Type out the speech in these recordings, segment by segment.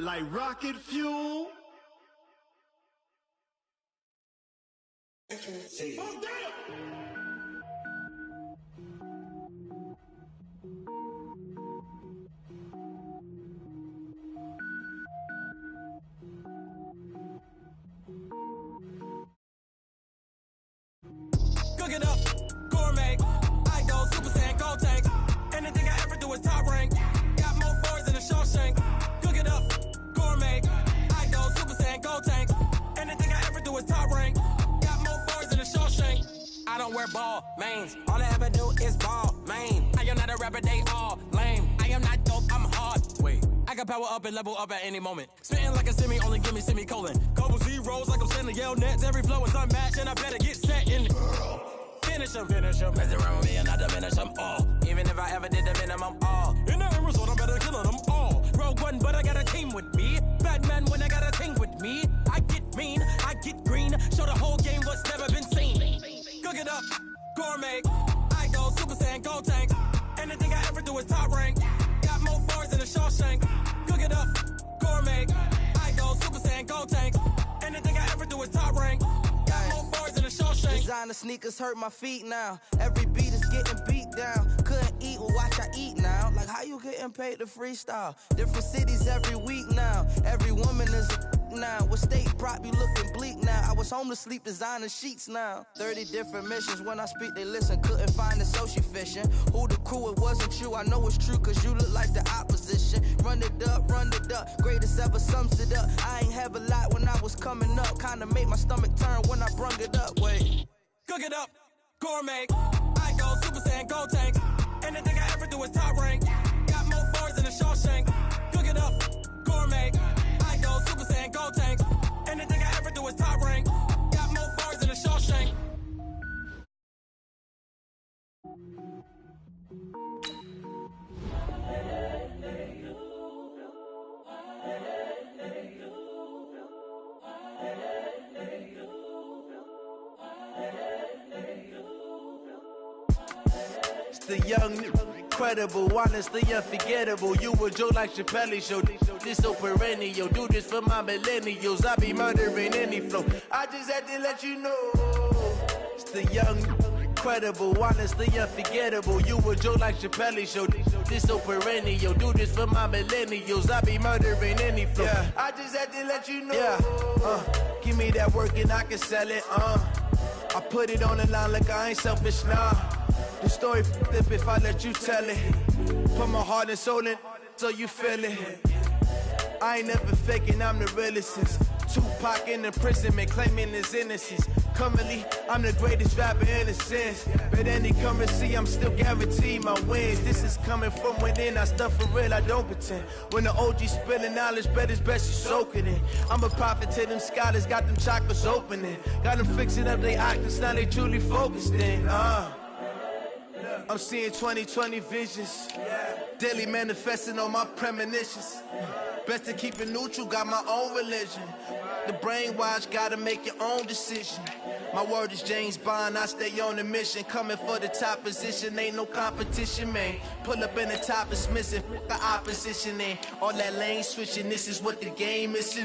like rocket fuel. Oh, damn! Cook it up, gourmet. I go Super Saiyan, gold tank. Anything I ever do is top rank. Got more boys than a Shawshank. Cook it up, gourmet. I go Super Saiyan, gold tank. Anything I ever do is top rank. Got more boys than a Shawshank. I don't wear ball mains. All I ever do is ball main. I am not a rapper, they all lame. I am not dope, I'm hard. Wait, I can power up and level up at any moment. Spitting like a semi, only give me semicolon. Couple zeros like I'm sending yell nets. Every flow is unmatched and I better get set in. Finish them. Mess around with me and I diminish them all. Even if I ever did the minimum all. In the end result, I'm better killing them all. Rogue One, but I got a team with me. Batman when I got a team with me. I get mean, I get green. Show the whole game what's never been seen. Cook it up, gourmet. I go Super Saiyan, gold tank. Anything I ever do is top rank. Got more bars than a Shawshank. Cook it up, gourmet. I go Super Saiyan, gold tank. Anything I ever do is top rank. Got more bars than a Shawshank. Designer sneakers hurt my feet now. Every beat is getting beat down. Couldn't eat, well watch I eat now. Like how you getting paid to freestyle? Different cities every week now. Every woman is a now. What state prop you looking bleak now? I was home to sleep designer sheets now. 30 different missions. When I speak they listen. Couldn't find the social fishing. Who the crew, it wasn't you. I know it's true cause you look like the opposition. Run it up. Greatest ever sums it up. I ain't have a lot when I was coming up. Kinda made my stomach turn when I brung it up. Wait. Cook it up, gourmet. I go Super Saiyan, gold tank. Anything I ever do is top rank. Got more bars than a Shawshank. Cook it up, gourmet. I go Super Saiyan, gold tank. Anything I ever do is top rank. Got more bars than a Shawshank. It's the young, incredible, honestly unforgettable. You a joke like Chappelle show. This so perennial. Do this for my millennials. I be murdering any flow. I just had to let you know. It's the young, incredible, honestly unforgettable. You a joke like Chappelle show. This so perennial. Do this for my millennials. I be murdering any flow. Yeah. I just had to let you know. Yeah. Give me that work and I can sell it. I put it on the line like I ain't selfish, nah. The story flip if I let you tell it. Put my heart and soul in so you feel it. I ain't never faking, I'm the realest since Tupac in imprisonment, claiming his innocence. Currently, I'm the greatest rapper in a sense. But any currency, I'm still guaranteed my wins. This is coming from within, I stuff for real, I don't pretend. When the OG spilling knowledge, bet it's best you soak it in. I'm a prophet to them scholars, got them chakras opening. Got them fixing up their octaves, now they truly focused in. I'm seeing 2020 visions. Daily manifesting on my premonitions. Best to keep it neutral, got my own religion. The brainwash, gotta make your own decision. My word is James Bond, I stay on a mission. Coming for the top position, ain't no competition, man. Pull up in the top is missing, the opposition ain't. All that lane switching, this is what the game is.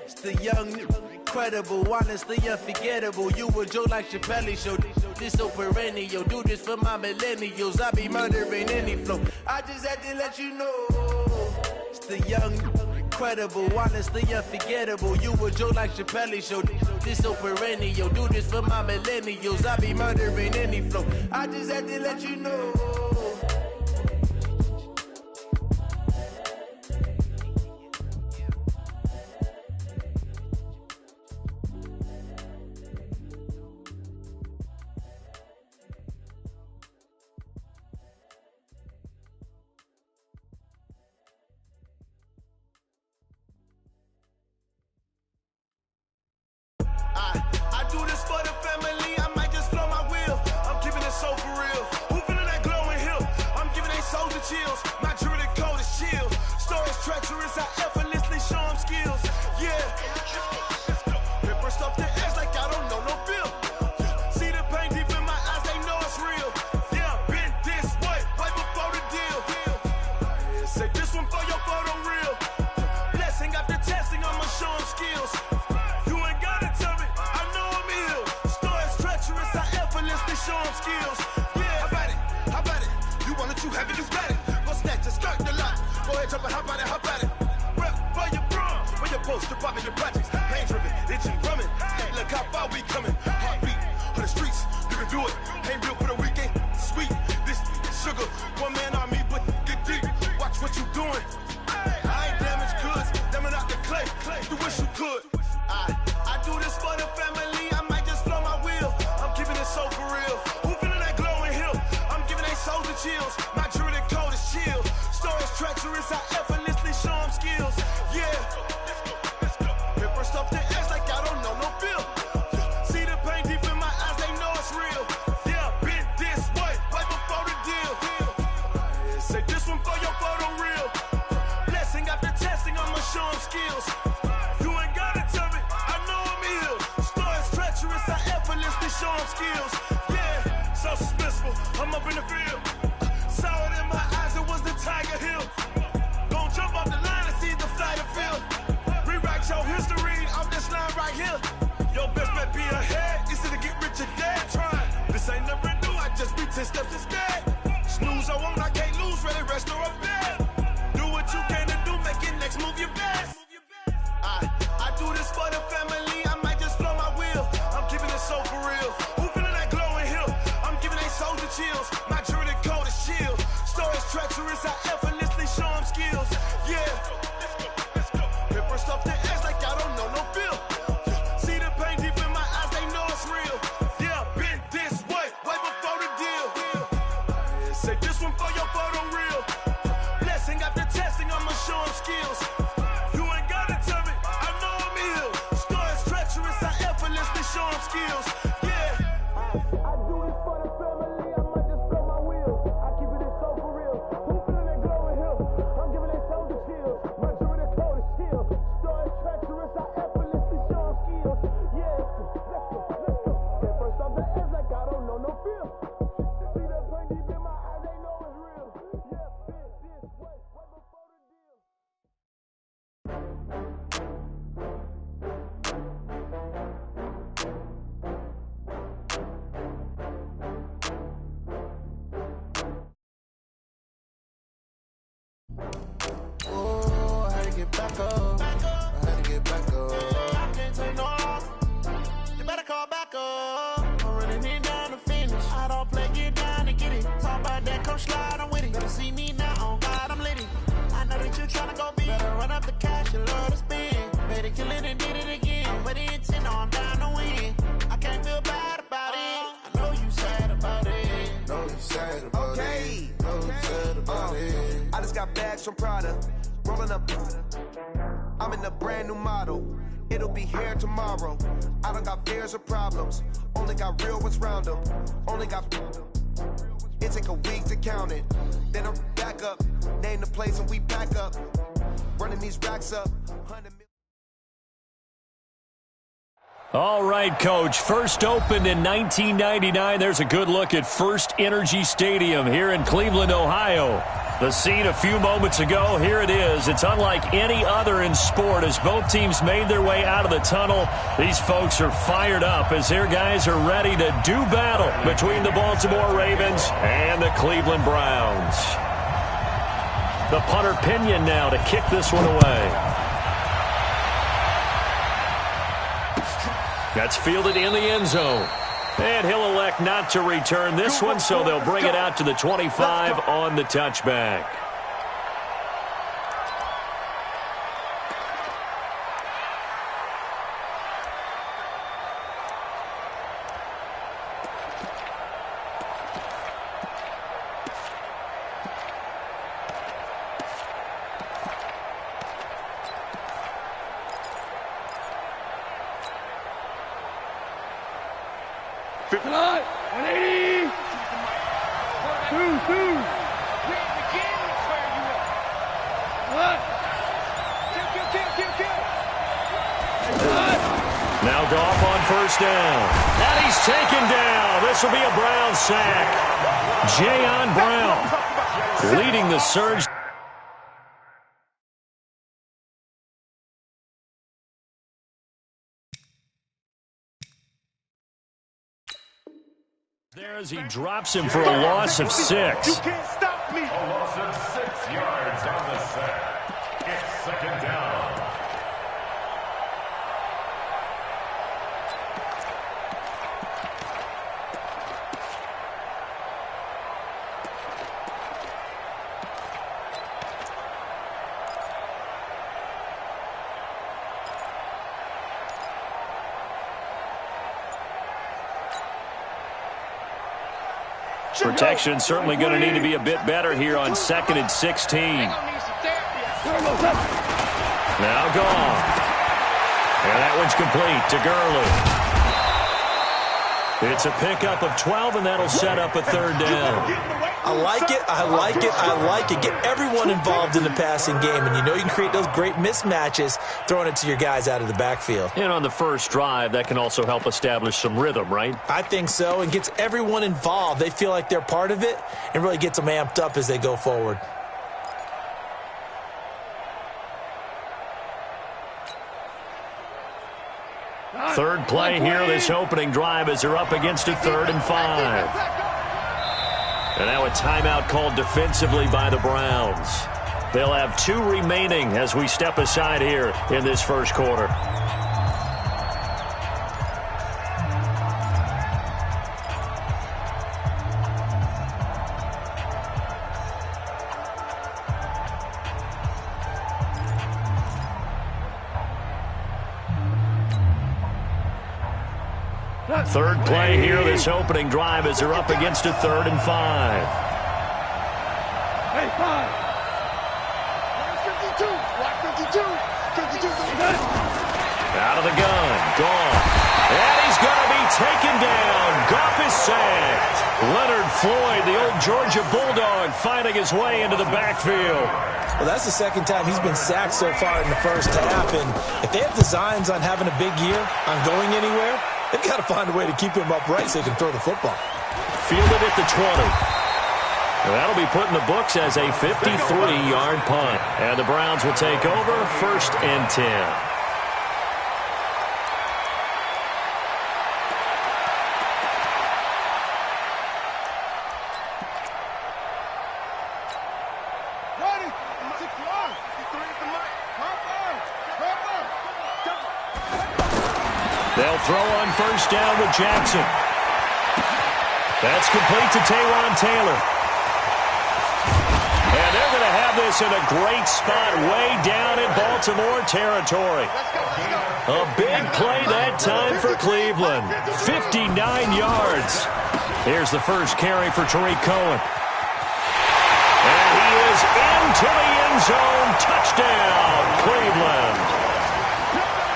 It's the young, incredible, honestly unforgettable. You a joke like Chappelle show. This so perennial. Do this for my millennials. I be murdering any flow. I just had to let you know. It's the young, incredible, honestly unforgettable. You a joke like Chappelle show. This so perennial. Do this for my millennials. I be murdering any flow. I just had to let you know. I do this for the family, I might just flow my wheel. I'm keeping it so for real. Who feeling that glow in have you got it. Go snatch it, skirt the lot. Go ahead, jump and hop on it, hop at it. Rep for your bra, where your post, your poppin' your projects. Pain driven, itching, drumming. Hey, look how far we coming. Heartbeat on the streets, you can do it. Ain't built for the weekend, sweet. This sugar, one man army, but get deep. Watch what you doing. I ain't damaged goods, damn it out the clay. You wish you could. I do this for the family. I might just blow my wheel. I'm keeping it so for real. Who feeling that glowing hill? I'm giving they souls the chills. My jewelry code is chill. Stories treacherous, I effortlessly show them skills. Yeah. Hit first off the edge like I don't know no feel. See the pain deep in my eyes, they know it's real. Yeah, been this way, right before the deal. Say this one for your photo real. Blessing after testing, I'ma show them skills. You ain't gotta tell me, I know I'm ill. Stories treacherous, I effortlessly show them skills. Yeah, so suspenseful, I'm up in the field. Saw it in my eyes, it was the Tiger Hill. Gon' jump off the line and see the flight of field. Rewrite your history off this line right here. Your best bet be ahead, easy to get rich or dead trying. This ain't never new, I just be 10 steps instead. Snooze, I won't, I can't lose, ready, rest or a bed. Do what you can to do, make it next move your best. I do this for the family, I might just blow my wheel. I'm keeping it so for real. Who feeling that glowing hill? I'm giving they souls the chills. My jewelry code is chill. Stories treacherous, I effortlessly show them skills. Yeah. Hit first off the edge like I don't know no feel. See the pain deep in my eyes, they know it's real. Yeah, been this way, way before the deal. Say this one for your photo real. Blessing after testing, I'ma show them skills. You ain't gotta tell me, I know I'm ill. Stories treacherous, I effortlessly show them skills. Yeah. I do this for the family, I might just blow my wheel. I keep it so for real. Who feeling that glowing hill? I'm giving they souls the chills. My jewelry code is chill. Stories treacherous, I effortlessly show them skills. Yeah. Let's go, let's go. Hit first off the edge like I don't know no feel. See that pain deep in my eyes, they know it's real. Yeah, been this way, way before the deal. Oh, I had to get back up. I had to get back up. I can't take no loss. You better call back up. I'm running it down to finish. I don't play, get down to get it. Talk about that, come slide, I'm with it. Better see me now, on God, I'm litty. I know that you tryna go big. Better run up the cash, you love to spend. Better kill it and did it again. I'm with the intent, no, I'm down to win. I can't feel bad about it. I know you sad about it. Know you sad about it. Know you sad about it. I just got bags from Prada, rolling up. I'm in a brand new model. It'll be here tomorrow. I don't got fears or problems. Only got real ones round them. Only got. It take a week to count it. Then I'm back up. Name the place and we back up. Running these racks up. 100 million. All right, Coach. First opened in 1999. There's a good look at First Energy Stadium here in Cleveland, Ohio. The scene a few moments ago, here it is. It's unlike any other in sport as both teams made their way out of the tunnel. These folks are fired up as their guys are ready to do battle between the Baltimore Ravens and the Cleveland Browns. The punter Pinion now to kick this one away. That's fielded in the end zone. And he'll elect not to return this one, so they'll bring it out to the 25 on the touchback. Line, 180. 2. What? Kill. Now Goff on first down. And he's taken down. This will be a Brown sack. Jayon Brown leading the surge. There as he drops him for a loss of 6. You can't stop me. A loss of 6 yards on the sack. It's second down. Protection certainly going to need to be a bit better here on 2nd and 16. Now gone. And that one's complete to Gurley. It's a pickup of 12, and that'll set up a 3rd down. I like it, I like it, I like it. Get everyone involved in the passing game, and you know you can create those great mismatches throwing it to your guys out of the backfield. And on the first drive, that can also help establish some rhythm, right? I think so, and gets everyone involved. They feel like they're part of it and really gets them amped up as they go forward. Third play here, this opening drive as they're up against a 3rd and 5. And now a timeout called defensively by the Browns. They'll have 2 remaining as we step aside here in this first quarter. Third play here, this opening drive as they're up against a 3rd and 5. Hey, 5. 52. Block 52. 52. Out of the gun. Gone. And he's going to be taken down. Goff is sacked. Leonard Floyd, the old Georgia Bulldog, finding his way into the backfield. Well, that's the 2nd time he's been sacked so far in the first half. And if they have designs on having a big year, on going anywhere, they've got to find a way to keep him upright so he can throw the football. Fielded at the 20. And that'll be put in the books as a 53-yard punt. And the Browns will take over 1st and 10. They'll throw on 1st down with Jackson. That's complete to Taywan Taylor. And they're going to have this in a great spot way down in Baltimore territory. A big play that time for Cleveland. 59 yards. Here's the first carry for Tariq Cohen. And he is into the end zone. Touchdown, Cleveland.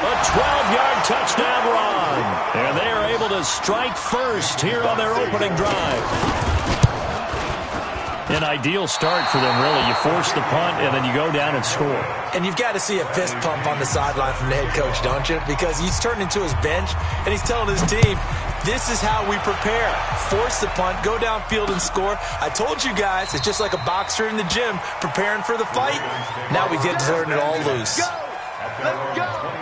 A 12-yard touchdown run. And they are able to strike first here on their opening drive. An ideal start for them, really. You force the punt, and then you go down and score. And you've got to see a fist pump on the sideline from the head coach, don't you? Because he's turned into his bench, and he's telling his team, this is how we prepare. Force the punt, go downfield and score. I told you guys, it's just like a boxer in the gym preparing for the fight. Now we get to turn it all loose. Let's go.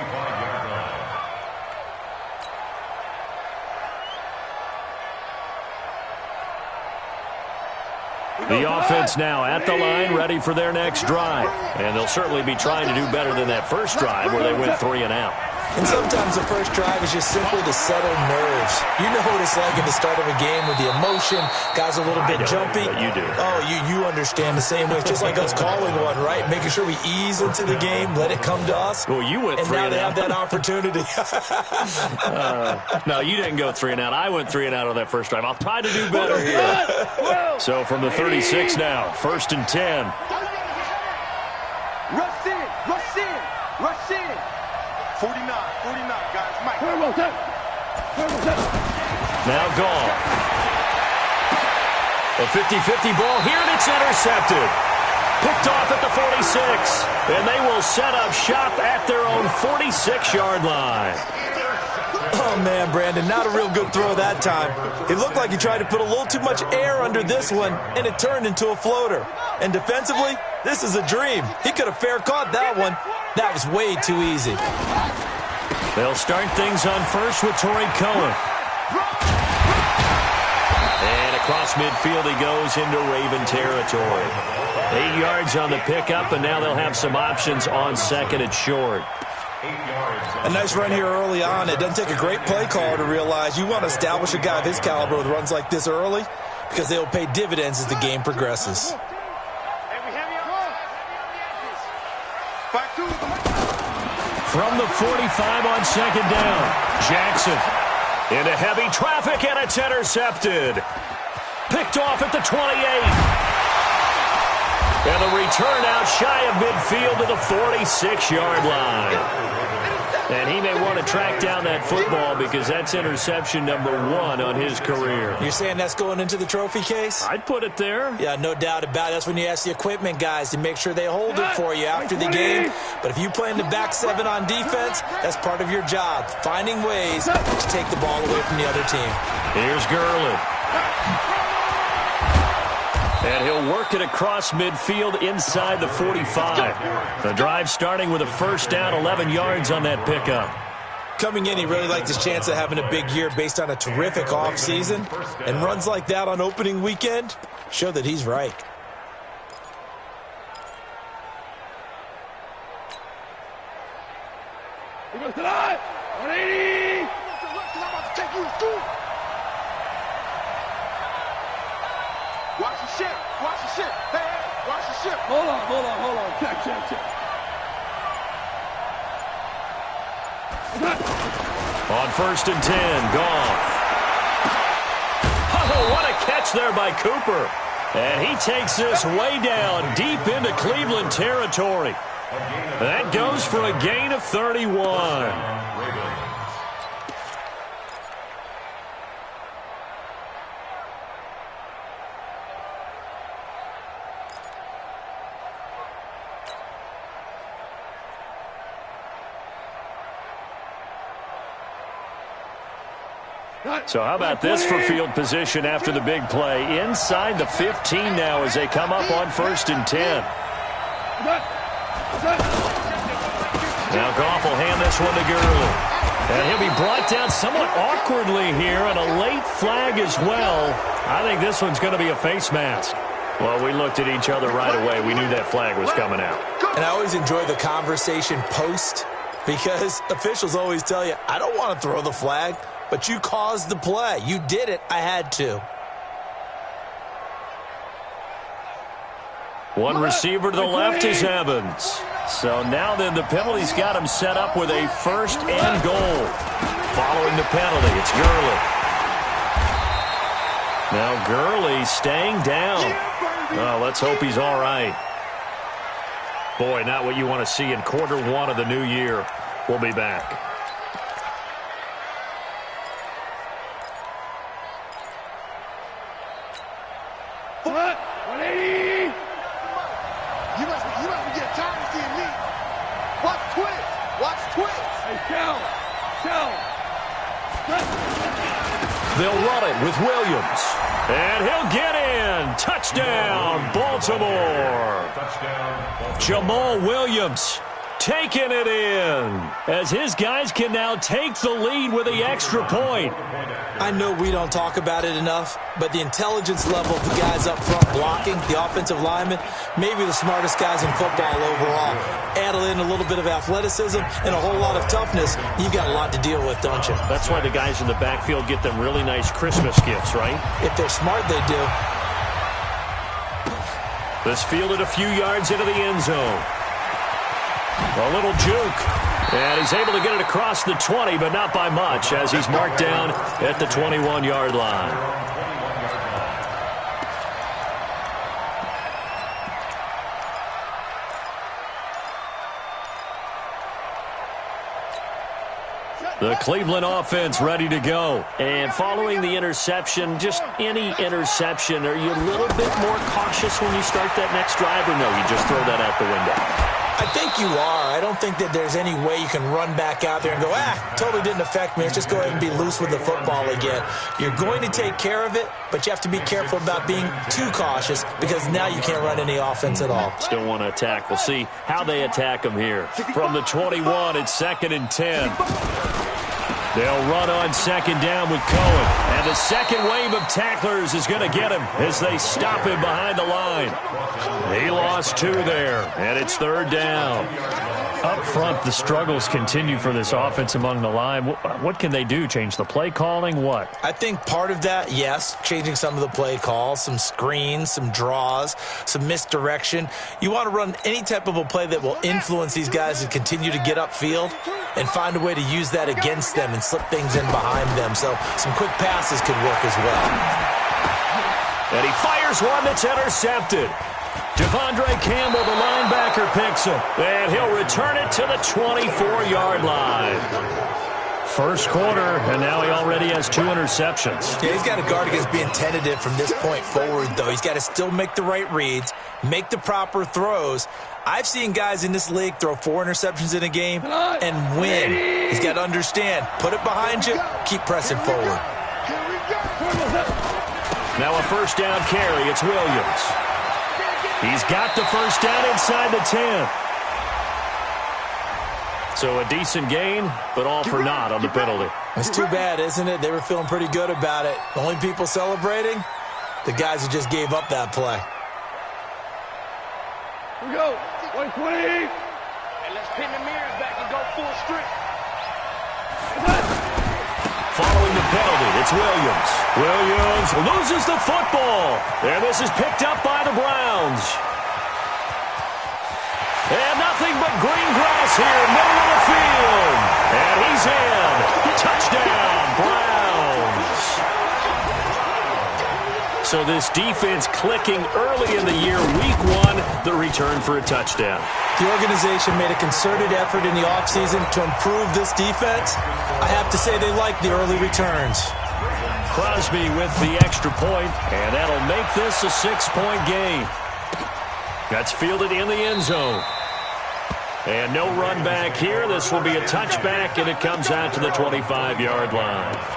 The offense now at the line, ready for their next drive. And they'll certainly be trying to do better than that first drive where they went 3 and out. And sometimes the first drive is just simply to settle nerves. You know what it's like at the start of a game with the emotion. Guys are a little bit jumpy. You do. Oh, you understand the same way. It's just like us calling one, right? Making sure we ease into the game, let it come to us. Well, you went 3 and out. And now they have that opportunity. No, you didn't go 3 and out. I went 3 and out on that first drive. I'll try to do better here. So from the 36 now, 1st and 10. Rush in, rush in, rush in. 49, guys. Mike. Now gone. A 50-50 ball here, and it's intercepted. Picked off at the 46. And they will set up shop at their own 46-yard line. Oh, man, Brandon, not a real good throw that time. It looked like he tried to put a little too much air under this one, and it turned into a floater. And defensively, this is a dream. He could have fair caught that one. That was way too easy. They'll start things on first with Tariq Cohen. And a across midfield he goes into Raven territory. 8 yards on the pickup, and now they'll have some options on second and short. A nice run here early on. It doesn't take a great play caller to realize you want to establish a guy of his caliber with runs like this early because they will pay dividends as the game progresses. From the 45 on second down, Jackson into heavy traffic, and it's intercepted. Picked off at the 28. And the return out shy of midfield to the 46-yard line. And he may want to track down that football because that's interception number 1 on his career. You're saying that's going into the trophy case? I'd put it there. Yeah, no doubt about it. That's when you ask the equipment guys to make sure they hold it for you after the game. But if you play in the back 7 on defense, that's part of your job, finding ways to take the ball away from the other team. Here's Gurley. And he'll work it across midfield inside the 45. The drive starting with a first down, 11 yards on that pickup. Coming in, he really liked his chance of having a big year based on a terrific offseason. And runs like that on opening weekend show that he's right. He goes to live. 180. Take you through. Watch the ship. Watch the ship. Hey, watch the ship. Hold on. Check. On first and 10, Goff. Oh, what a catch there by Cooper. And he takes this way down deep into Cleveland territory. That goes for a gain of 31. So how about this for field position after the big play? Inside the 15 now as they come up on first and 10. Now Goff will hand this one to Gurley. And he'll be brought down somewhat awkwardly here, and a late flag as well. I think this one's going to be a face mask. Well, we looked at each other right away. We knew that flag was coming out. And I always enjoy the conversation post because officials always tell you, I don't want to throw the flag. But you caused the play. You did it. I had to. One receiver to the left is Evans. So now then the penalty's got him set up with a first and goal. Following the penalty, it's Gurley. Now Gurley staying down. Oh, let's hope he's all right. Boy, not what you want to see in quarter 1 of the new year. We'll be back. What? 180. You must be getting tired of seeing me. Watch twins. Hey, Cal. They'll run it with Williams. And he'll get in. Touchdown, Baltimore. Jamal Williams taking it in as his guys can now take the lead with the extra point. I know we don't talk about it enough, but the intelligence level of the guys up front blocking, the offensive linemen, maybe the smartest guys in football overall. Add in a little bit of athleticism and a whole lot of toughness, you've got a lot to deal with, don't you? That's why the guys in the backfield get them really nice Christmas gifts, right? If they're smart, they do. This fielded a few yards into the end zone. A little juke. And he's able to get it across the 20, but not by much, as he's marked down at the 21-yard line. The Cleveland offense ready to go. And following the interception, just any interception, are you a little bit more cautious when you start that next drive, or no, you just throw that out the window? I think you are. I don't think that there's any way you can run back out there and go, totally didn't affect me. Let's just go ahead and be loose with the football again. You're going to take care of it, but you have to be careful about being too cautious because now you can't run any offense at all. Still want to attack. We'll see how they attack them here. From the 21, it's second and 10. They'll run on second down with Cohen. And the second wave of tacklers is going to get him as they stop him behind the line. He lost 2 there, and it's third down. Up front, the struggles continue for this offense among the line. What can they do? Change the play calling? What? I think part of that, yes, changing some of the play calls, some screens, some draws, some misdirection. You want to run any type of a play that will influence these guys to continue to get upfield and find a way to use that against them and slip things in behind them. So some quick passes could work as well. And he fires one that's intercepted. Devondre Campbell, the linebacker, picks him. And he'll return it to the 24-yard line. First quarter, and now he already has 2 interceptions. Yeah, he's got to guard against being tentative from this point forward, though. He's got to still make the right reads, make the proper throws. I've seen guys in this league throw 4 interceptions in a game and win. He's got to understand, put it behind you, keep pressing forward. Now a first down carry, it's Williams. He's got the first down inside the 10. So a decent gain, but all for naught on the penalty. It's too bad, isn't it? They were feeling pretty good about it. The only people celebrating, the guys who just gave up that play. Here we go. 120. And let's pin the mirrors back and go full strip. Following the penalty, it's Williams. Williams loses the football. And this is picked up by the Browns. And nothing but green grass here, middle of the field. And he's in. Touchdown, Browns. So this defense clicking early in the year, week 1, the return for a touchdown. The organization made a concerted effort in the offseason to improve this defense. I have to say they like the early returns. Crosby with the extra point, and that'll make this a 6-point game. That's fielded in the end zone. And no run back here. This will be a touchback, and it comes out to the 25-yard line.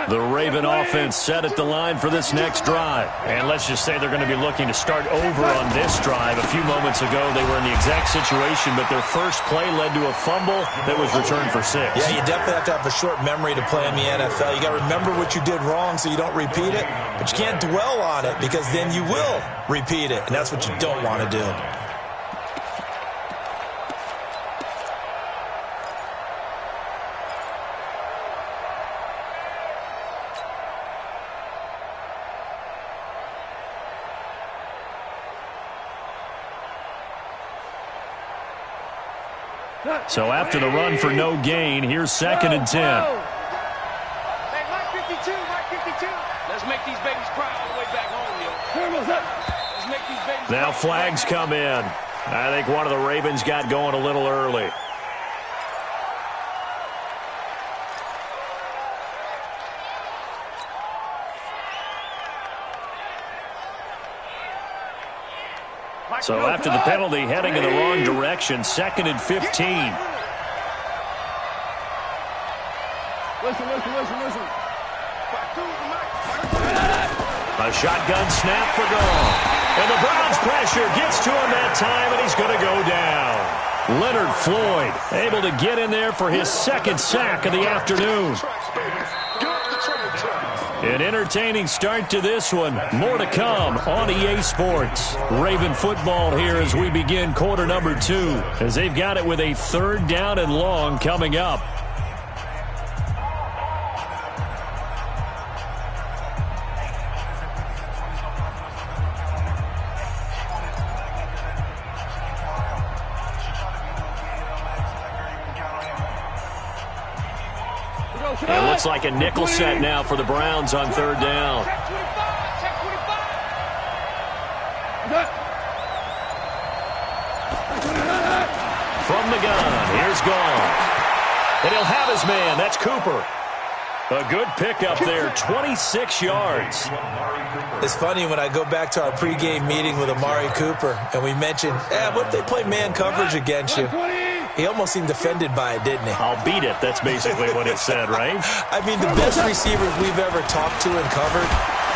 The Raven offense set at the line for this next drive. And let's just say they're going to be looking to start over on this drive. A few moments ago, they were in the exact situation, but their first play led to a fumble that was returned for 6. Yeah, you definitely have to have a short memory to play in the NFL. You got to remember what you did wrong so you don't repeat it, but you can't dwell on it because then you will repeat it, and that's what you don't want to do. So after the run for no gain, here's 2nd and 10. Hey, Mike 52, Mike 52. Let's make these babies cry all the way back home, yo. Let's make these babies Now flags come in. I think one of the Ravens got going a little early. So after the penalty, heading in the wrong direction, 2nd and 15. Listen. A shotgun snap for gone. And the Browns pressure gets to him that time, and he's going to go down. Leonard Floyd able to get in there for his 2nd sack of the afternoon. An entertaining start to this one. More to come on EA Sports. Raven football here as we begin quarter number 2, as they've got it with a 3rd down and long coming up. It looks like a nickel set now for the Browns on 3rd down. From the gun, here's Gone. And he'll have his man. That's Cooper. A good pickup there, 26 yards. It's funny when I go back to our pregame meeting with Amari Cooper and we mentioned, what if they play man coverage against you? He almost seemed offended by it, didn't he? I'll beat it. That's basically what he said, right? I mean, the best receivers we've ever talked to and covered,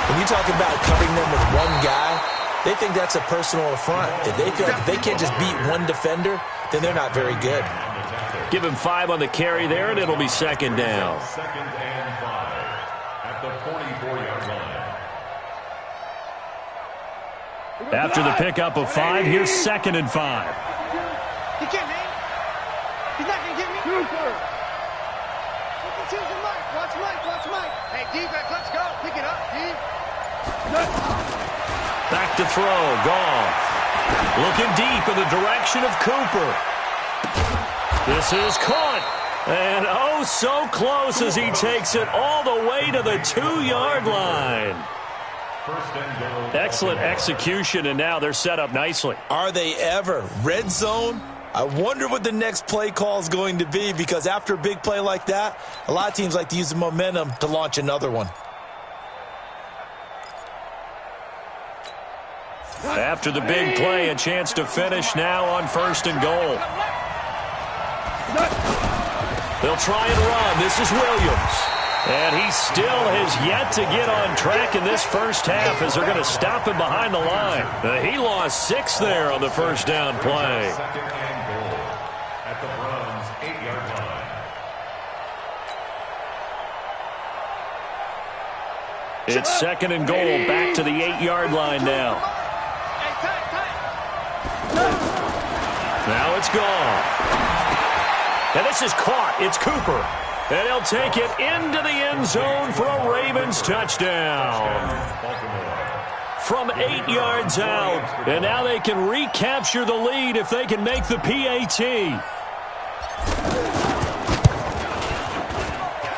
when you talk about covering them with one guy, they think that's a personal affront. If they feel like if they can't just beat one defender, then they're not very good. Give him 5 on the carry there, and it'll be second down. Second and 5 at the 44-yard line. After the pickup of 5, here's second and 5. He can't, man. He's not going to get me. Watch Mike. Hey, defense, let's go. Pick it up, D. Back to throw. Goff. Looking deep in the direction of Cooper. This is caught. And oh, so close as he takes it all the way to the 2-yard line. Excellent execution, and now they're set up nicely. Are they ever? Red zone? I wonder what the next play call is going to be, because after a big play like that, a lot of teams like to use the momentum to launch another one. After the big play, a chance to finish now on first and goal. They'll try and run. This is Williams. And he still has yet to get on track in this first half as they're going to stop him behind the line. He lost 6 there on the first down play. Second and goal at the Browns' 8-yard line. It's second and goal, back to the 8-yard line now. Now it's gone. And this is caught. It's Cooper. And he'll take it into the end zone for a Ravens touchdown. From 8 yards out. And now they can recapture the lead if they can make the PAT.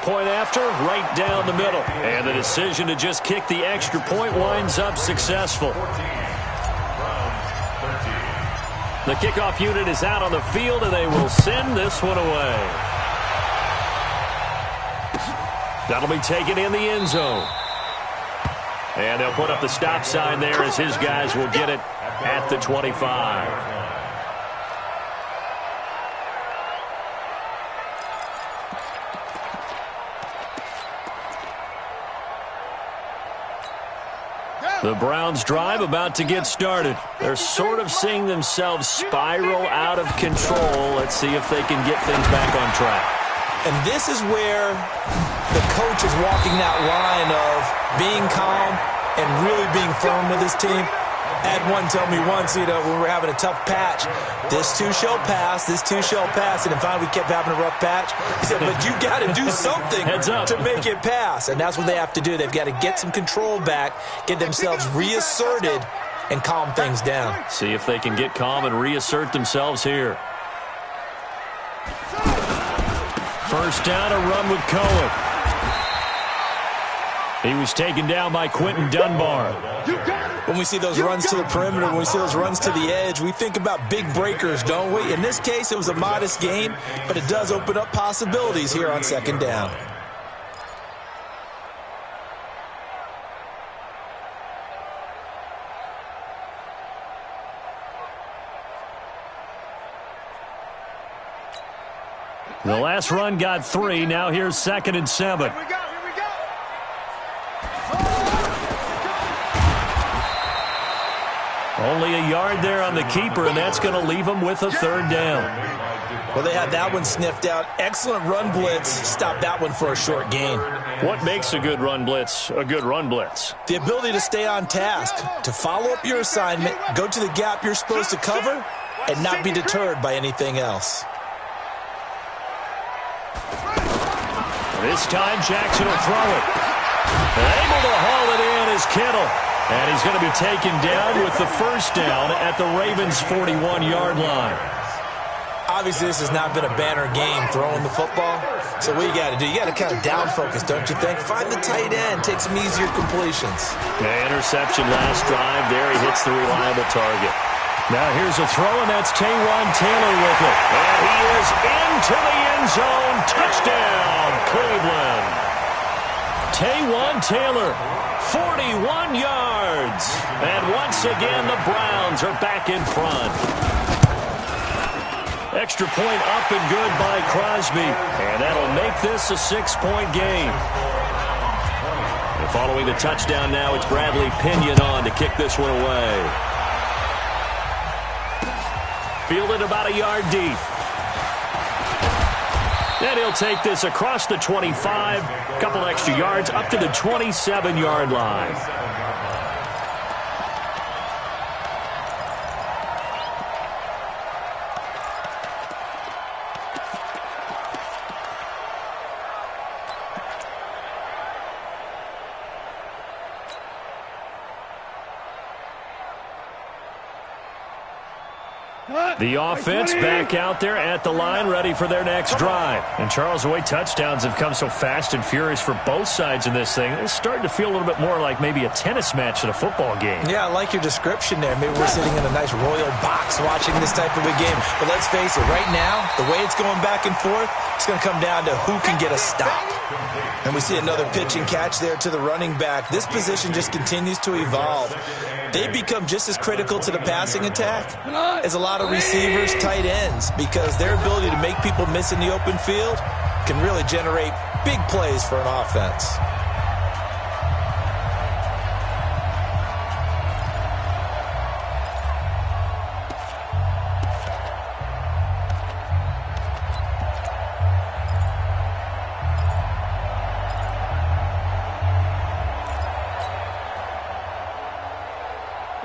Point after, right down the middle. And the decision to just kick the extra point winds up successful. The kickoff unit is out on the field, and they will send this one away. That'll be taken in the end zone. And they'll put up the stop sign there as his guys will get it at the 25. The Browns' drive about to get started. They're sort of seeing themselves spiral out of control. Let's see if they can get things back on track. And this is where the coach is walking that line of being calm and really being firm with his team. Ed one told me once, when we were having a tough patch, this too shall pass, this too shall pass. And then finally we kept having a rough patch. He said, but you got to do something to make it pass. And that's what they have to do. They've got to get some control back, get themselves reasserted, and calm things down. See if they can get calm and reassert themselves here. First down, a run with Cohen. He was taken down by Quentin Dunbar. When we see those runs to the perimeter, when we see those runs to the edge, we think about big breakers, don't we? In this case, it was a modest gain, but it does open up possibilities here on second down. The last run got 3. Now here's second and 7. Here we go. Only a yard there on the keeper, and that's going to leave them with a third down. Well, they had that one sniffed out. Excellent run blitz. Stop that one for a short gain. What makes a good run blitz a good run blitz? The ability to stay on task, to follow up your assignment, go to the gap you're supposed to cover, and not be deterred by anything else. This time, Jackson will throw it. Able to haul it in is Kittle. And he's going to be taken down with the first down at the Ravens' 41-yard line. Obviously, this has not been a banner game throwing the football. So what you got to do, you got to kind of down focus, don't you think? Find the tight end, take some easier completions. Interception last drive. There he hits the reliable target. Now here's a throw, and that's Taywan Taylor with it. And he is into the end zone. Touchdown, Cleveland. Taywan Taylor, 41 yards. And once again, the Browns are back in front. Extra point up and good by Crosby. And that'll make this a 6-point game. And following the touchdown now, it's Bradley Pinion on to kick this one away. Fielded about a yard deep. And he'll take this across the 25. A couple extra yards up to the 27-yard line. The offense back out there at the line, ready for their next drive. And Charles, the way touchdowns have come so fast and furious for both sides in this thing, it's starting to feel a little bit more like maybe a tennis match at a football game. Yeah, I like your description there. Maybe we're sitting in a nice royal box watching this type of a game. But let's face it, right now, the way it's going back and forth, it's going to come down to who can get a stop. And we see another pitch and catch there to the running back. This position just continues to evolve. They become just as critical to the passing attack as a lot of receivers, tight ends, because their ability to make people miss in the open field can really generate big plays for an offense.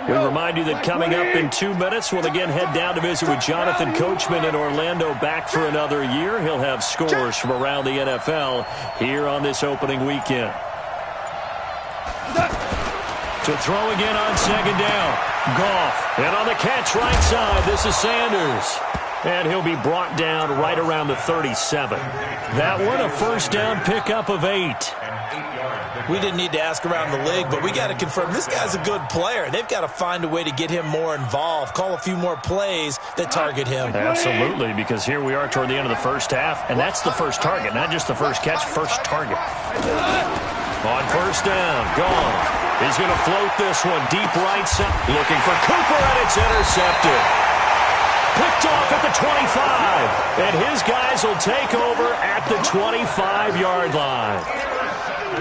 We remind you that coming up in 2 minutes, we'll again head down to visit with Jonathan Coachman in Orlando, back for another year. He'll have scores from around the NFL here on this opening weekend. To throw again on second down. Goff. And on the catch right side, this is Sanders. And he'll be brought down right around the 37. That one, a first down pickup of 8. We didn't need to ask around the league, but we got to confirm this guy's a good player. They've got to find a way to get him more involved, call a few more plays that target him. Absolutely, because here we are toward the end of the first half, and that's the first target, not just the first catch, first target. On first down, gone. He's going to float this one deep right side. Looking for Cooper, and it's intercepted. Picked off at the 25, and his guys will take over at the 25-yard line.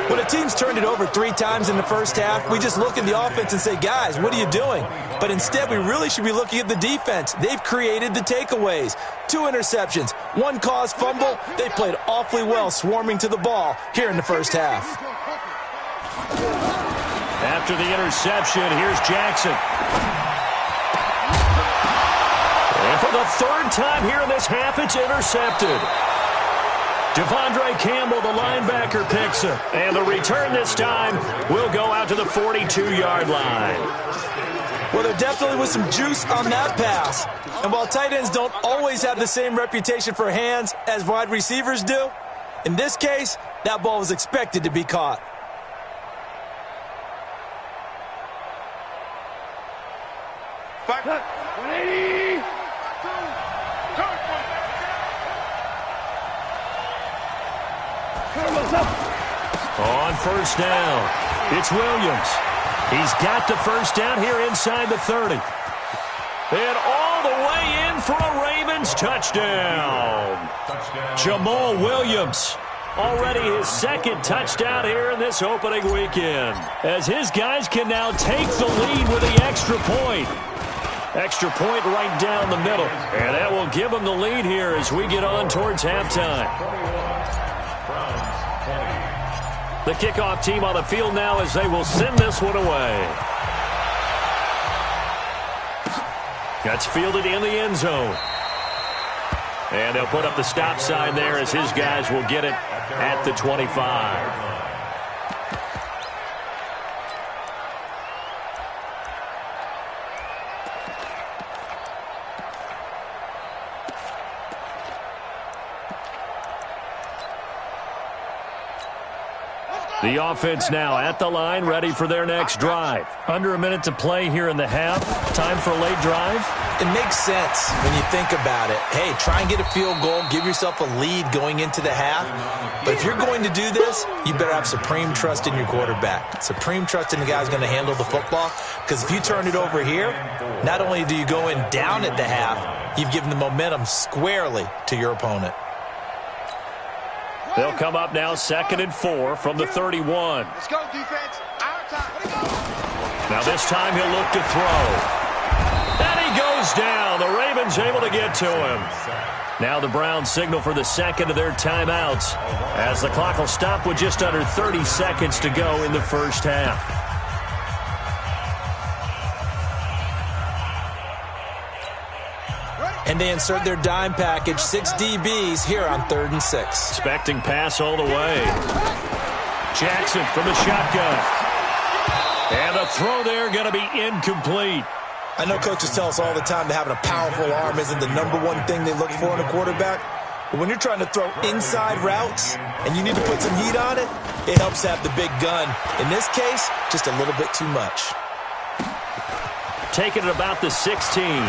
When a team's turned it over 3 times in the first half, we just look at the offense and say, guys, what are you doing? But instead, we really should be looking at the defense. They've created the takeaways. 2 interceptions, 1 caused fumble. They played awfully well swarming to the ball here in the first half. After the interception, here's Jackson. And for the 3rd time here in this half, it's intercepted. Devondre Campbell, the linebacker, picks it. And the return this time will go out to the 42-yard line. Well, there definitely was some juice on that pass. And while tight ends don't always have the same reputation for hands as wide receivers do, in this case, that ball was expected to be caught. On first down, it's Williams. He's got the first down here inside the 30. And all the way in for a Ravens touchdown. Jamal Williams, already his 2nd touchdown here in this opening weekend, as his guys can now take the lead with the extra point. Extra point right down the middle. And that will give them the lead here as we get on towards halftime. The kickoff team on the field now as they will send this one away. That's fielded in the end zone. And they'll put up the stop sign there as his guys will get it at the 25. The offense now at the line, ready for their next drive. Under a minute to play here in the half. Time for a late drive. It makes sense when you think about it. Hey, try and get a field goal, give yourself a lead going into the half. But if you're going to do this, you better have supreme trust in your quarterback. Supreme trust in the guy who's going to handle the football. Because if you turn it over here, not only do you go in down at the half, you've given the momentum squarely to your opponent. They'll come up now 2nd and 4 from the 31. Let's go, defense. Our time. Now this time he'll look to throw. And he goes down. The Ravens able to get to him. Now the Browns signal for the second of their timeouts as the clock will stop with just under 30 seconds to go in the first half. And they insert their dime package, 6 DBs here on 3rd and 6. Expecting pass all the way. Jackson from the shotgun. And the throw there going to be incomplete. I know coaches tell us all the time that having a powerful arm isn't the #1 thing they look for in a quarterback. But when you're trying to throw inside routes and you need to put some heat on it, it helps to have the big gun. In this case, just a little bit too much. Taking it about the 16.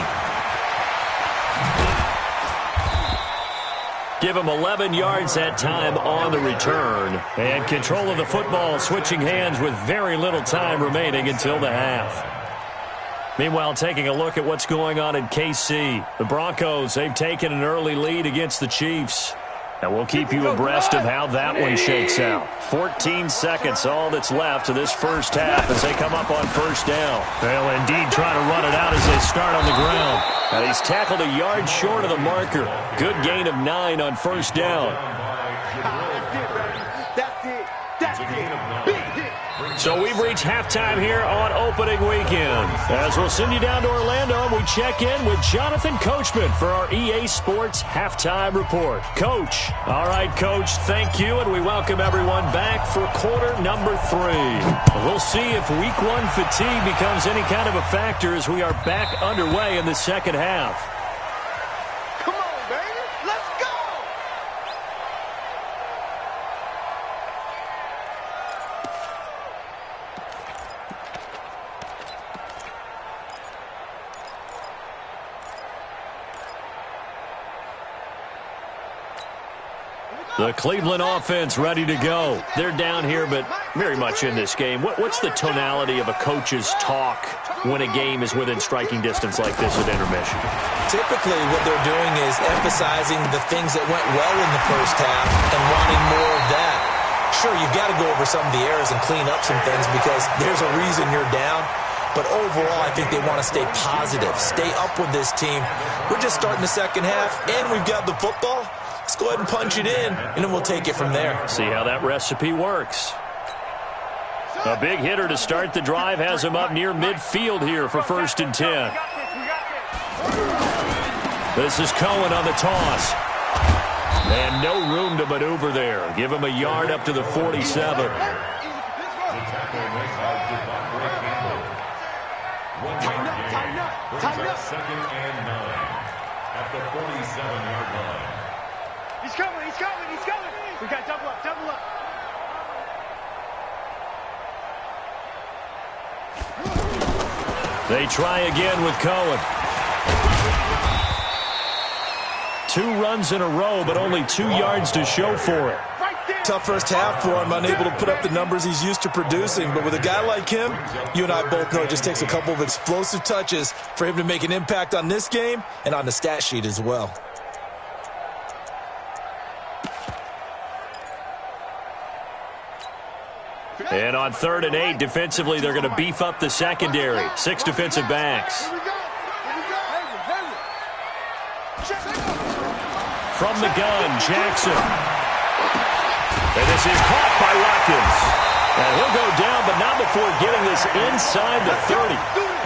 Give him 11 yards that time on the return. And control of the football switching hands with very little time remaining until the half. Meanwhile, taking a look at what's going on in KC. The Broncos, they've taken an early lead against the Chiefs. And we'll keep you abreast of how that one shakes out. 14 seconds, all that's left to this first half as they come up on first down. They'll indeed try to run it out as they start on the ground. And he's tackled a yard short of the marker. Good gain of 9 on first down. That's it. That's it. Big hit. So we've reached halftime here on opening weekend. As we'll send you down to Orlando, and we check in with Jonathan Coachman for our EA Sports Halftime Report. Coach. All right, Coach, thank you, and we welcome everyone back for quarter number 3. We'll see if week 1 fatigue becomes any kind of a factor as we are back underway in the second half. Come on, baby. Let's go. The Cleveland offense ready to go. They're down here, but very much in this game. What's the tonality of a coach's talk when a game is within striking distance like this at intermission? Typically, what they're doing is emphasizing the things that went well in the first half and wanting more of that. Sure, you've got to go over some of the errors and clean up some things because there's a reason you're down. But overall, I think they want to stay positive, stay up with this team. We're just starting the second half, and we've got the football. Let's go ahead and punch it in, and then we'll take it from there. See how that recipe works. A big hitter to start the drive has him up near midfield here for 1st and 10. This is Cohen on the toss. And no room to maneuver there. Give him a yard up to the 47. Second and 9 at the 47-yard line. He's coming. He's coming. He's coming. We got double up. Double up. They try again with Cohen. 2 runs in a row, but only 2 yards to show for it. Tough first half for him, unable to put up the numbers he's used to producing. But with a guy like him, you and I both know it just takes a couple of explosive touches for him to make an impact on this game and on the stat sheet as well. And on 3rd and 8, defensively, they're going to beef up the secondary. 6 defensive backs. From the gun, Jackson. And this is caught by Watkins. And he'll go down, but not before getting this inside the 30.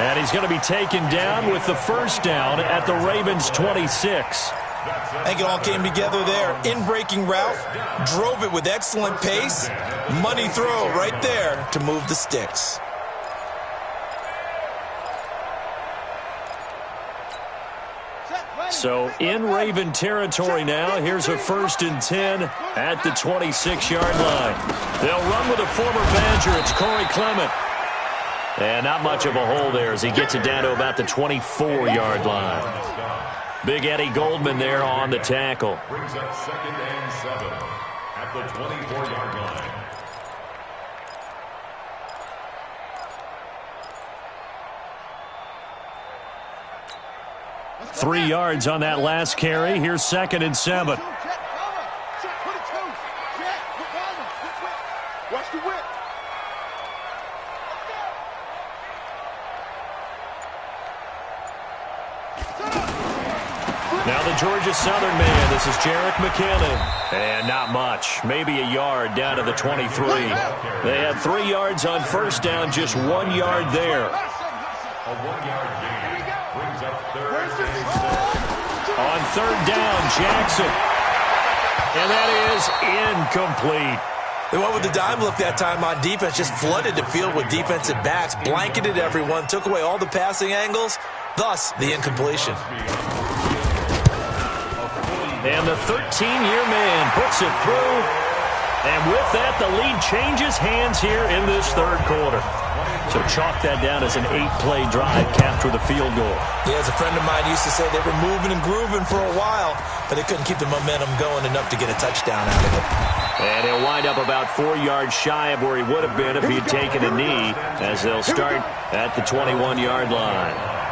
And he's going to be taken down with the first down at the Ravens' 26. I think it all came together there. In-breaking route, drove it with excellent pace. Money throw right there to move the sticks. So in Raven territory now. Here's a 1st and 10 at the 26-yard line. They'll run with a former Badger. It's Corey Clement. And not much of a hole there as he gets it down to about the 24-yard line. Big Eddie Goldman there on the tackle. Brings up 2nd and 7 at the 24-yard line. Three yards on that last carry. Here's 2nd and 7. Watch the whip. Now the Georgia Southern man. This is Jarek McKinnon. And not much. Maybe a yard down to the 23. They had 3 yards on 1st down, just 1 yard there. A 1-yard gain brings up 3rd and 7. On 3rd down, Jackson. And that is incomplete. They went with the dime look that time on defense, just flooded the field with defensive backs, blanketed everyone, took away all the passing angles, thus the incompletion. And the 13-year man puts it through. And with that, the lead changes hands here in this 3rd quarter. So chalk that down as an 8-play drive, capture the field goal. Yeah, as a friend of mine used to say, they were moving and grooving for a while, but they couldn't keep the momentum going enough to get a touchdown out of it. And he'll wind up about 4 yards shy of where he would have been if he had taken a knee, as they'll start at the 21-yard line.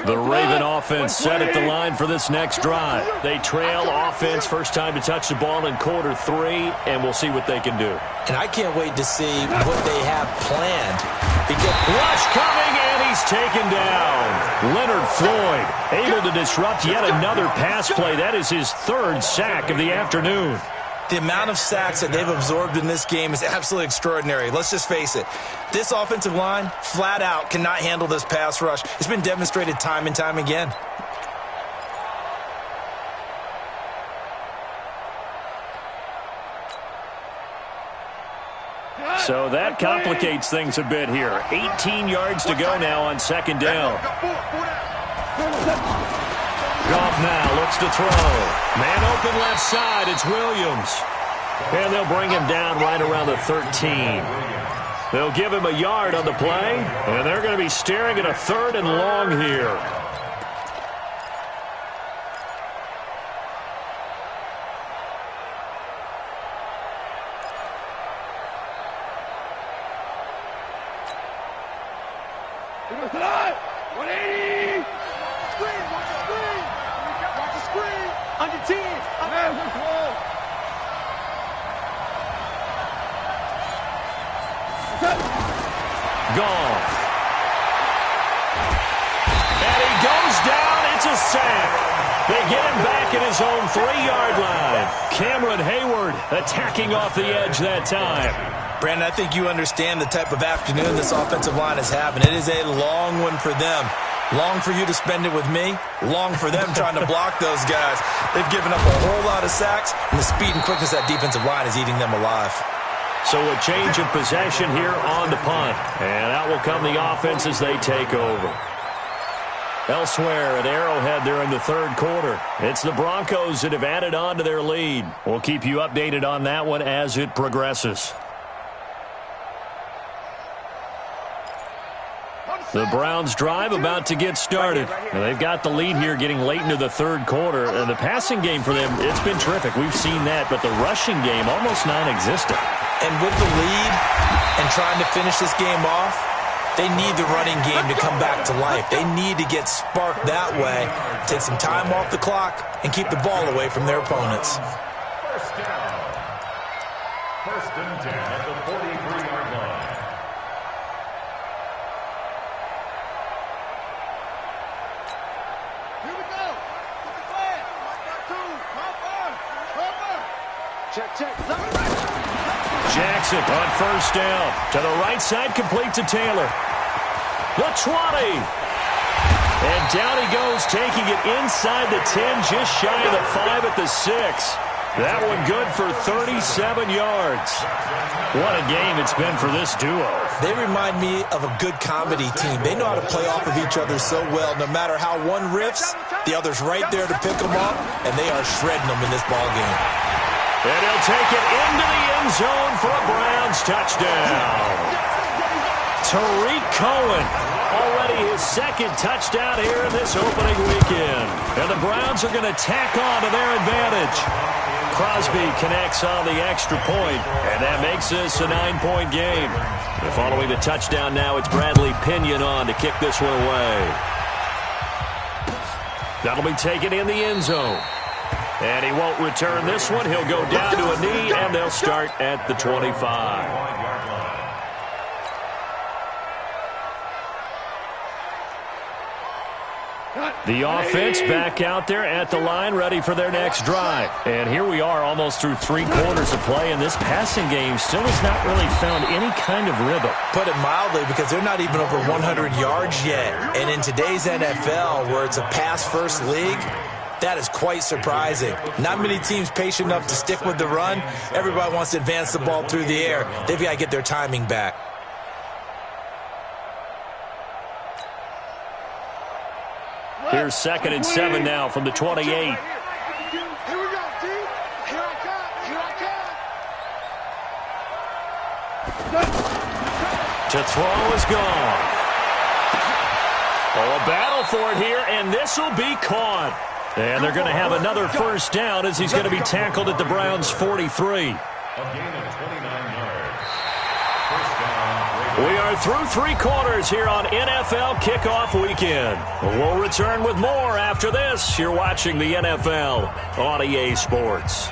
The Raven offense set at the line for this next drive. They trail offense, first time to touch the ball in quarter 3, and we'll see what they can do. And I can't wait to see what they have planned. Because rush coming, and he's taken down. Leonard Floyd able to disrupt yet another pass play. That is his 3rd sack of the afternoon. the amount of sacks that they've absorbed in this game is absolutely extraordinary. Let's just face it. This offensive line, flat out, cannot handle this pass rush. It's been demonstrated time and time again. So that complicates things a bit here. 18 yards to go now on second down. Goff now looks to throw. Man open left side. It's Williams. And they'll bring him down right around the 13. They'll give him a yard on the play. And they're going to be staring at a 3rd and long here. Goff. And he goes down. It's a sack. They get him back at his own 3-yard line. Cameron Hayward attacking off the edge that time. Brandon, I think you understand the type of afternoon this offensive line is having. It is a long one for them. Long for you to spend it with me. Long for them trying to block those guys. They've given up a whole lot of sacks, and the speed and quickness of that defensive line is eating them alive. So a change of possession here on the punt. And out will come the offense as they take over. Elsewhere at Arrowhead, they're in the 3rd quarter. It's the Broncos that have added on to their lead. We'll keep you updated on that one as it progresses. The Browns drive about to get started. And they've got the lead here getting late into the 3rd quarter. And the passing game for them, it's been terrific. We've seen that. But the rushing game, almost non-existent. And with the lead and trying to finish this game off, they need the running game to come back to life. They need to get sparked that way, take some time off the clock, and keep the ball away from their opponents. First down. 1st and 10 at the 43-yard line. Here we go. Get the flag. 1, 2, cover. Check. Jackson on first down. To the right side, complete to Taylor. The 20. And down he goes, taking it inside the 10, just shy of the 5 at the 6. That one good for 37 yards. What a game it's been for this duo. They remind me of a good comedy team. They know how to play off of each other so well. No matter how one riffs, the other's right there to pick them up, and they are shredding them in this ball game. And he'll take it into the end zone for a Browns touchdown. Tariq Cohen, already his second touchdown here in this opening weekend. And the Browns are going to tack on to their advantage. Crosby connects on the extra point, and that makes this a 9-point game. And following the touchdown now, it's Bradley Pinion on to kick this one away. That'll be taken in the end zone. And he won't return this one. He'll go down to a knee, and they'll start at the 25. The offense back out there at the line, ready for their next drive. And here we are almost through 3 quarters of play, and this passing game still has not really found any kind of rhythm. Put it mildly, because they're not even over 100 yards yet. And in today's NFL, where it's a pass-first league, that is quite surprising. Not many teams patient enough to stick with the run. Everybody wants to advance the ball through the air. They've got to get their timing back. Here's 2nd and 7 now from the 28. Here we go, D. Here I come. To throw is gone. Oh, a battle for it here, and this will be caught. And they're going to have another first down as he's going to be tackled at the Browns' 43. A gain of 29 yards. First down. We are through 3 quarters here on NFL Kickoff Weekend. We'll return with more after this. You're watching the NFL on EA Sports.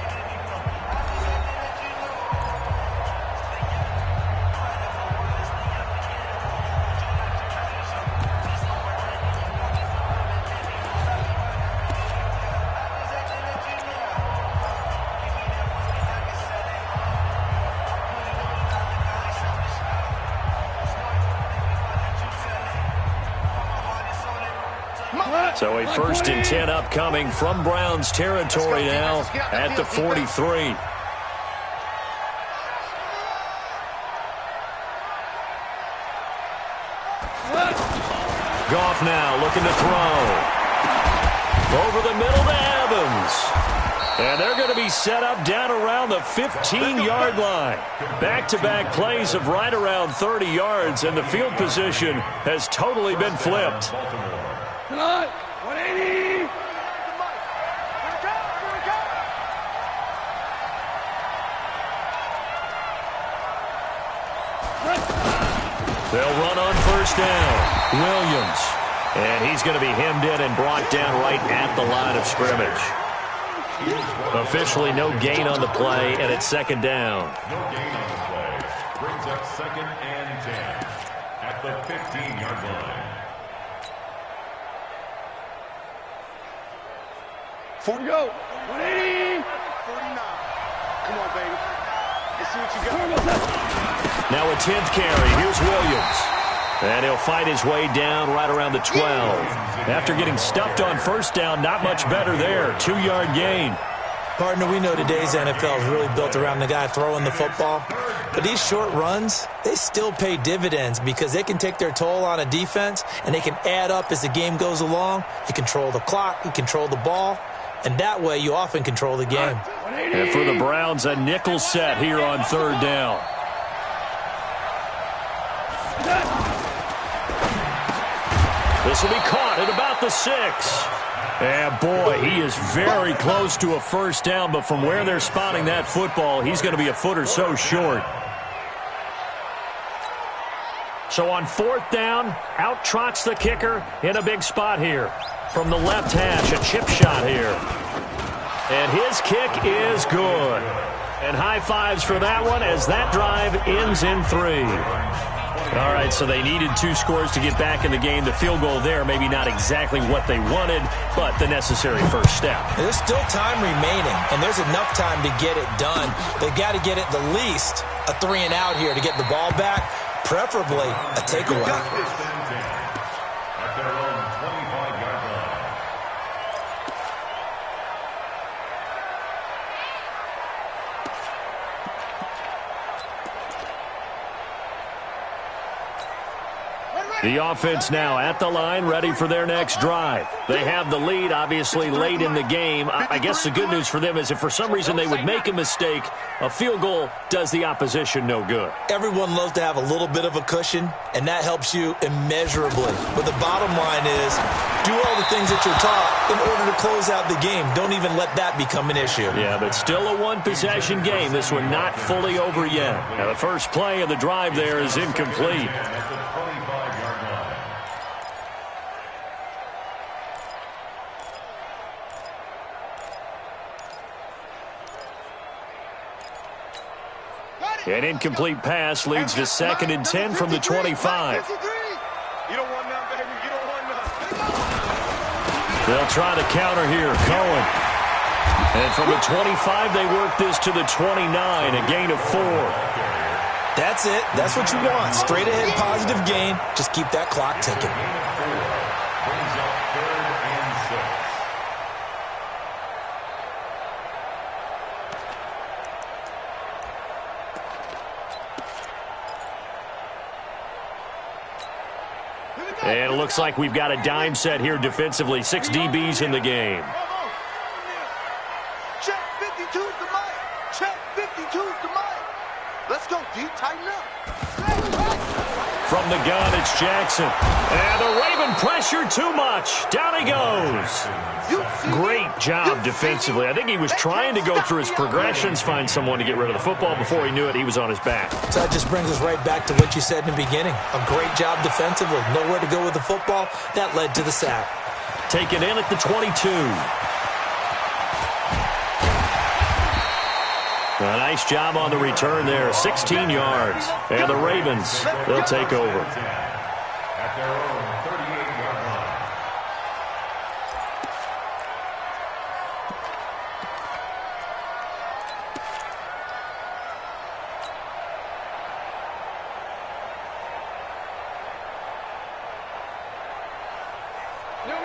So a 1st and 10 upcoming from Browns territory now at the 43. Goff now looking to throw. Over the middle to Evans. And they're going to be set up down around the 15-yard line. Back-to-back plays of right around 30 yards, and the field position has totally been flipped. 180. They'll run on first down. Williams. And he's going to be hemmed in and brought down right at the line of scrimmage. Officially no gain on the play, and it's 2nd down. No gain on the play. Brings up 2nd and 10 at the 15-yard line. 40 go. 180. 49. Come on, baby. Let's see what you got. Now a 10th carry. Here's Williams. And he'll fight his way down right around the 12. After getting stuffed on first down, not much better there. 2-yard gain. Partner, we know today's NFL is really built around the guy throwing the football. But these short runs, they still pay dividends because they can take their toll on a defense, and they can add up as the game goes along. You control the clock, you control the ball, and that way you often control the game. And for the Browns, a nickel set here on 3rd down. This will be caught at about the 6. And boy, he is very close to a first down, but from where they're spotting that football, he's going to be a foot or so short. So on 4th down, out trots the kicker in a big spot here. From the left hash, a chip shot here. And his kick is good. And high fives for that one as that drive ends in 3. All right, so they needed 2 scores to get back in the game. The field goal there, maybe not exactly what they wanted, but the necessary first step. There's still time remaining, and there's enough time to get it done. They've got to get at the least a 3-and-out here to get the ball back, preferably a takeaway. At their own 25-yard line. The offense now at the line, ready for their next drive. They have the lead, obviously, late in the game. I guess the good news for them is if for some reason they would make a mistake, a field goal does the opposition no good. Everyone loves to have a little bit of a cushion, and that helps you immeasurably. But the bottom line is, do all the things that you're taught in order to close out the game. Don't even let that become an issue. Yeah, but still a one-possession game. This one not fully over yet. Now, the first play of the drive there is incomplete. An incomplete pass leads to 2nd and 10 from the 25. You don't want none, baby. You don't want none. They'll try to counter here. Cohen. And from the 25, they work this to the 29, a gain of 4. That's it. That's what you want. Straight ahead, positive gain. Just keep that clock ticking. Brings up 3rd and 6. And it looks like we've got a dime set here defensively. 6 DBs in the game. Check 52's the mic. Check 52's the mic. Let's go, D. Tighten up. From the gun, it's Jackson. And the Raven pressure too much. Down he goes. Great job defensively. I think he was trying to go through his progressions, find someone to get rid of the football. Before he knew it, he was on his back. So that just brings us right back to what you said in the beginning. A great job defensively. Nowhere to go with the football. That led to the sack. Taken in at the 22. A nice job on the return there. 16 yards. And the Ravens, they'll take over. At their own 38-yard line.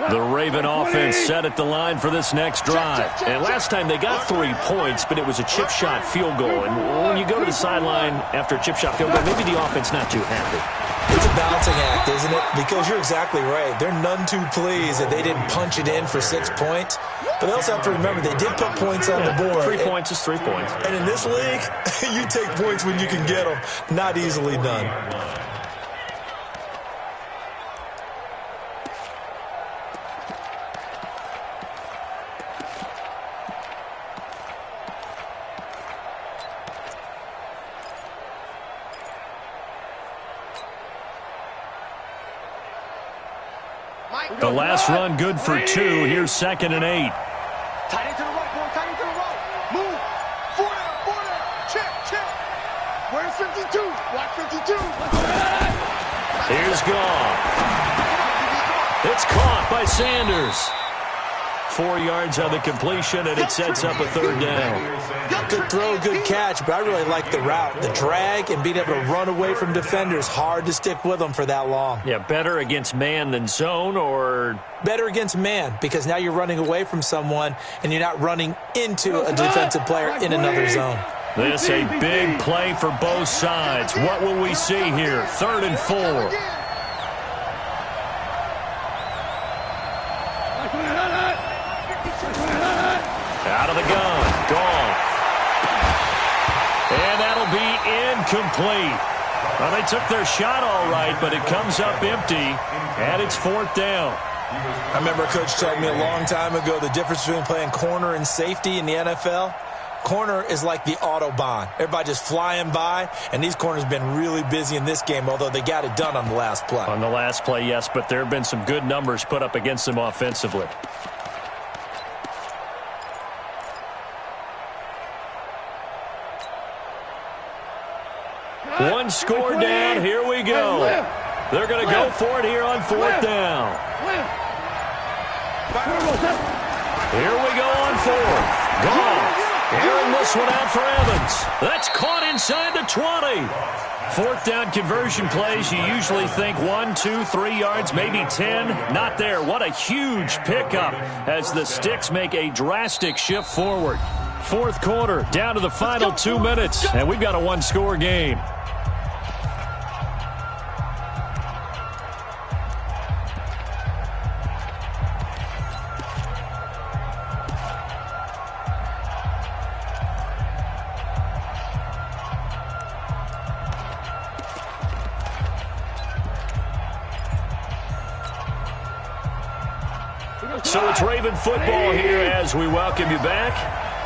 The Raven offense set at the line for this next drive. And last time they got 3 points, but it was a chip shot field goal. And when you go to the sideline after a chip shot field goal, maybe the offense not too happy. It's a balancing act, isn't it? Because you're exactly right. They're none too pleased that they didn't punch it in for 6 points. But they also have to remember they did put points on the board. 3 points is 3 points. And in this league, you take points when you can get them. Not easily done. The last run good for 2. Here's 2nd and 8. Tight into the right, boy. Tight into the right. Move. 4 down. Check, check. Where's 52? Watch 52. Here's Goff. It's caught by Sanders. 4 yards on the completion, and it sets up a 3rd down. Good throw, good catch, but I really like the route. The drag and being able to run away from defenders. Hard to stick with them for that long. Yeah, better against man than zone, or better against man, because now you're running away from someone and you're not running into a defensive player in another zone. This a big play for both sides. What will we see here? 3rd and 4. Out of the gun, Goff. And that'll be incomplete. Well, they took their shot all right, but it comes up empty, and it's 4th down. I remember a coach telling me a long time ago the difference between playing corner and safety in the NFL. Corner is like the Autobahn. Everybody just flying by, and these corners have been really busy in this game, although they got it done on the last play. On the last play, yes, but there have been some good numbers put up against them offensively. one score down. Here we go. They're going to go for it here on fourth down. Here we go on fourth. Goff airing this one out for Evans. That's caught inside the 20. Fourth down conversion plays, you usually think 1, 2, 3 yards, maybe 10. Not there. What a huge pickup as the Sticks make a drastic shift forward. Fourth quarter, down to the final 2 minutes, and we've got a one-score game. So it's Raven football here as we welcome you back.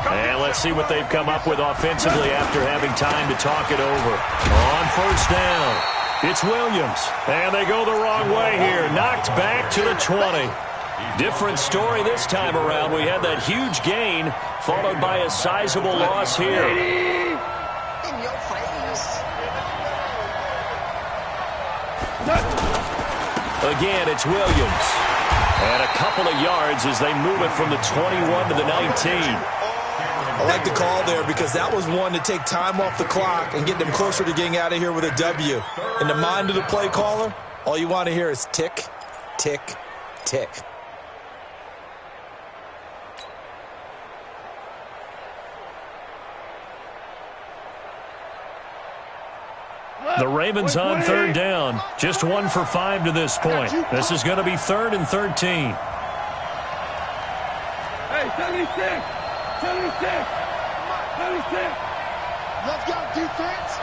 And let's see what they've come up with offensively after having time to talk it over. On first down, it's Williams. And they go the wrong way here. Knocked back to the 20. Different story this time around. We had that huge gain followed by a sizable loss here. In your face. Again, it's Williams. And a couple of yards as they move it from the 21 to the 19. I like the call there because that was one to take time off the clock and get them closer to getting out of here with a W. In the mind of the play caller, all you want to hear is tick, tick, tick. The Ravens on third down. Just 1 for 5 to this point. This is going to be 3rd and 13. Hey, 76! 76! 76! Let's go, defense!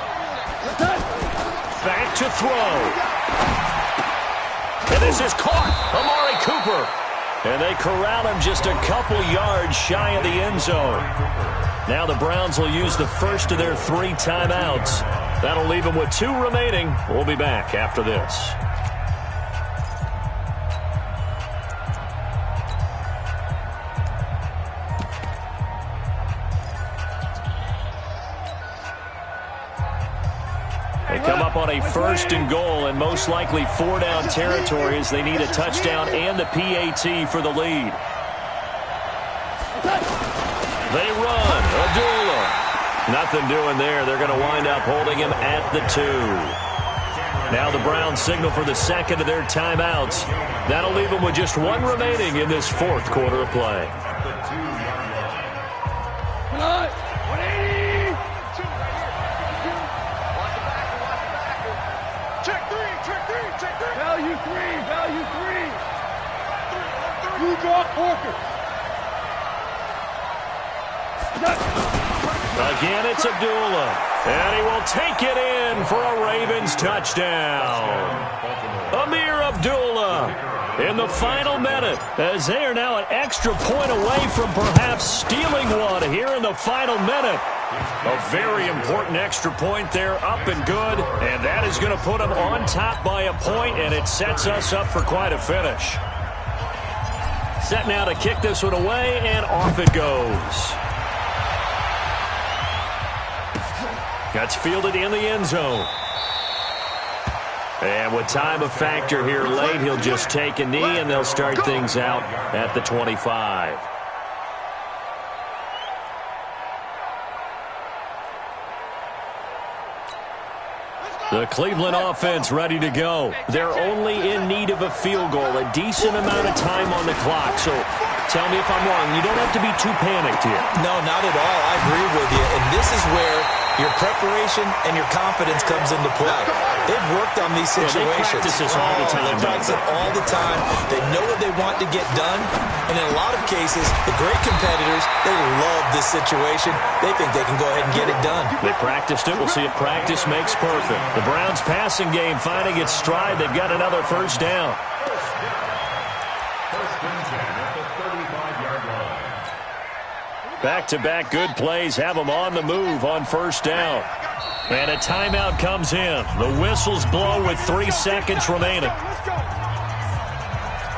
Back to throw. And this is caught. Amari Cooper. And they corral him just a couple yards shy of the end zone. Now the Browns will use the first of their 3 timeouts. That'll leave them with 2 remaining. We'll be back after this. They come up on a 1st and goal and most likely 4-down territory as they need a touchdown and the PAT for the lead. They run. Abdullah. Nothing doing there. They're going to wind up holding him at the 2. Now the Browns signal for the second of their timeouts. That'll leave them with just 1 remaining in this 4th quarter of play. Come on! 180! Check 3! Check 3! Check 3! Value 3! Value 3! You draw Walker! Again, it's Abdullah. And he will take it in for a Ravens touchdown. Amir Abdullah in the final minute as they are now an extra point away from perhaps stealing one here in the final minute. A very important extra point there, up and good. And that is going to put them on top by a point, and it sets us up for quite a finish. Set now to kick this one away, and off it goes. That's fielded in the end zone. And with time of factor here late, he'll just take a knee, and they'll start things out at the 25. The Cleveland offense ready to go. They're only in need of a field goal, a decent amount of time on the clock. So tell me if I'm wrong. You don't have to be too panicked here. No, not at all. I agree with you. And this is where your preparation and your confidence comes into play. They've worked on these situations. They practice this all the time. They practice it all the time. They know what they want to get done. And in a lot of cases, the great competitors, they love this situation. They think they can go ahead and get it done. They practiced it. We'll see if practice makes perfect. The Browns passing game finding its stride. They've got another first down. Back-to-back good plays have them on the move on first down. And a timeout comes in. The whistles blow with 3 seconds remaining.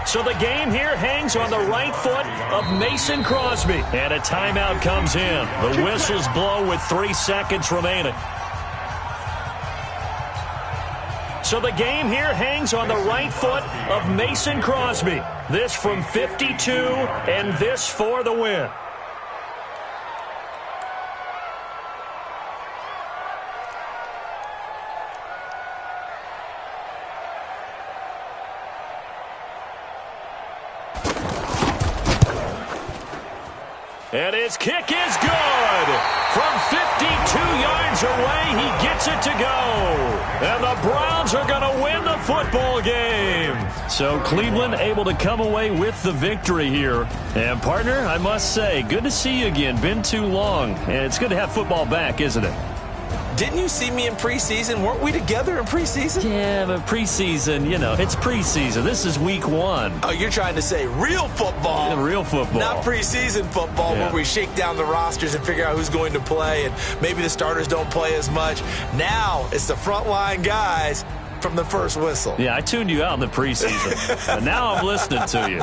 So the game here hangs on the right foot of Mason Crosby. And a timeout comes in. The whistles blow with 3 seconds remaining. So the game here hangs on the right foot of Mason Crosby. This from 52, and this for the win. And his kick is good. From 52 yards away, he gets it to go. And the Browns are going to win the football game. So Cleveland able to come away with the victory here. And, partner, I must say, good to see you again. Been too long. And it's good to have football back, isn't it? Didn't you see me in preseason? Weren't we together in preseason? Yeah, but preseason, it's preseason. This is week 1. Oh, you're trying to say real football. Yeah, real football. Not preseason football where we shake down the rosters and figure out who's going to play, and maybe the starters don't play as much. Now it's the frontline guys from the first whistle. Yeah, I tuned you out in the preseason. And now I'm listening to you.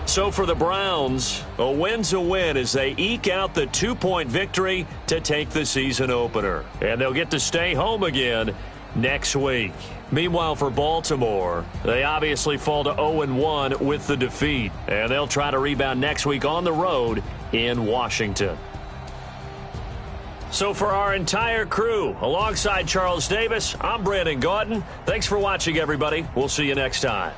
So for the Browns, a win's a win as they eke out the 2-point victory to take the season opener. And they'll get to stay home again next week. Meanwhile, for Baltimore, they obviously fall to 0-1 with the defeat. And they'll try to rebound next week on the road in Washington. So for our entire crew, alongside Charles Davis, I'm Brandon Gaudin. Thanks for watching, everybody. We'll see you next time.